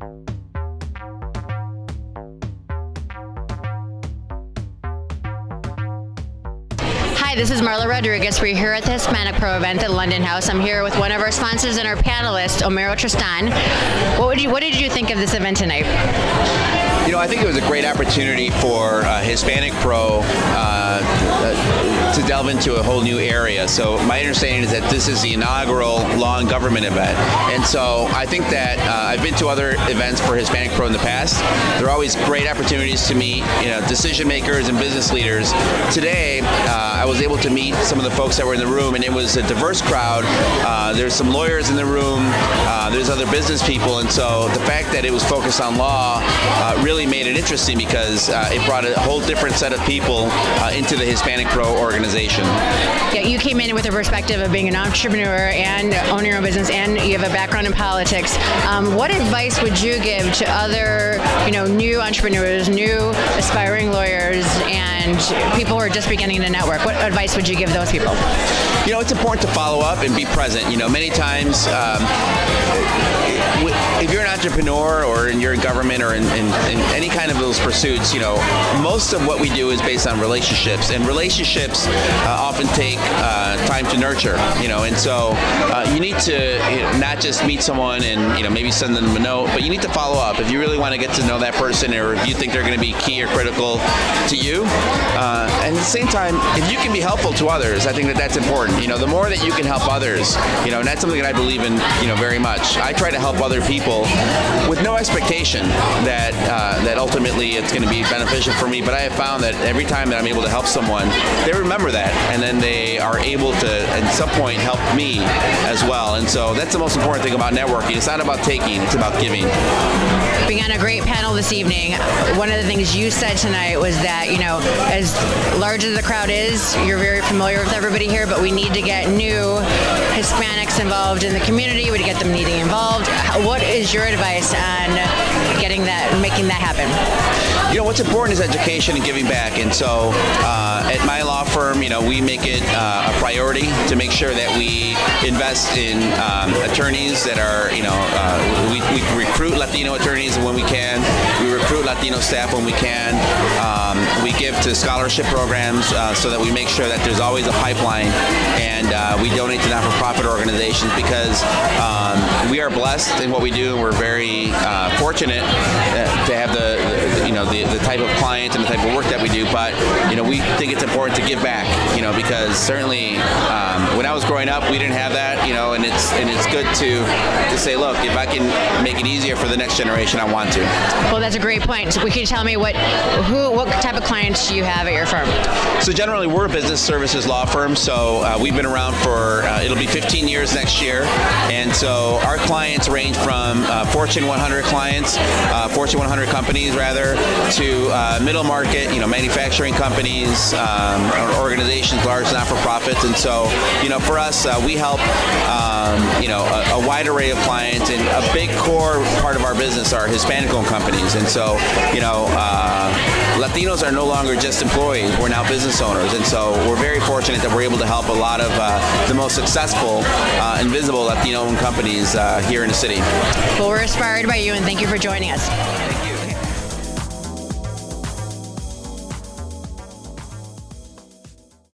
Hi, this is Marlo Rodriguez. We're here at the Hispanic Pro event at London House. I'm here with one of our sponsors and our panelist, Homero Tristan. What did you think of this event tonight? I think it was a great opportunity for Hispanic Pro to delve into a whole new area. So my understanding is that this is the inaugural law and government event. And so I think that I've been to other events for Hispanic Pro in the past. There are always great opportunities to meet decision makers and business leaders. Today, I was able to meet some of the folks that were in the room, and it was a diverse crowd. There's some lawyers in the room. There's other business people. And so the fact that it was focused on law really made it interesting because it brought a whole different set of people into the Hispanic Pro organization. Yeah, you came in with a perspective of being an entrepreneur and owning your own business, and you have a background in politics. What advice would you give to other, new entrepreneurs, new aspiring lawyers, and people who are just beginning to network? What advice would you give those people? It's important to follow up and be present. Many times, if you're an entrepreneur or you're in government or in any kind of those pursuits, most of what we do is based on relationships, and relationships often take time to nurture, and so you need to not just meet someone and maybe send them a note, but you need to follow up if you really want to get to know that person, or if you think they're going to be key or critical to you. And at the same time, if you can be helpful to others, I think that that's important. The more that you can help others, and that's something that I believe in, very much. I try to help other people with no expectation that ultimately it's going to be beneficial for me. But I have found that every time that I'm able to help someone, they remember that, and then they are able to, at some point, help me as well. And so that's the most important thing about networking. It's not about taking; it's about giving. Being on a great panel this evening, one of the things you said tonight was that, as large as the crowd is, you're very familiar with everybody here, but we need to get new Hispanics involved in the community. We need to get them needing involved. What is your advice on making that happen? What's important is education and giving back. And so at my law firm, we make it a priority to make sure that we invest in attorneys that are, we recruit Latino attorneys when we can. We recruit Latino staff when we can. We give to scholarship programs so that we make sure that there's always a pipeline, and we donate to not-for-profit organizations because we are blessed in what we do, and we're very fortunate to have the type of client and the type of work that we do. But we think it's important to give back, because certainly when I was growing up, we didn't have that, and it's good to say, look, if I can make it easier for the next generation, I want to. Well, that's a great point. So, can you tell me what type of clients do you have at your firm? So generally, we're a business services law firm. So we've been around for it'll be 15 years next year, and so our clients range from Fortune 100 clients, Fortune 100 companies rather, to middle market, manufacturing companies, organizations, large not-for-profits. And so, for us, we help, a wide array of clients, and a big core part of our business are Hispanic-owned companies. And so, Latinos are no longer just employees. We're now business owners. And so we're very fortunate that we're able to help a lot of the most successful and visible Latino-owned companies here in the city. Well, we're inspired by you, and thank you for joining us.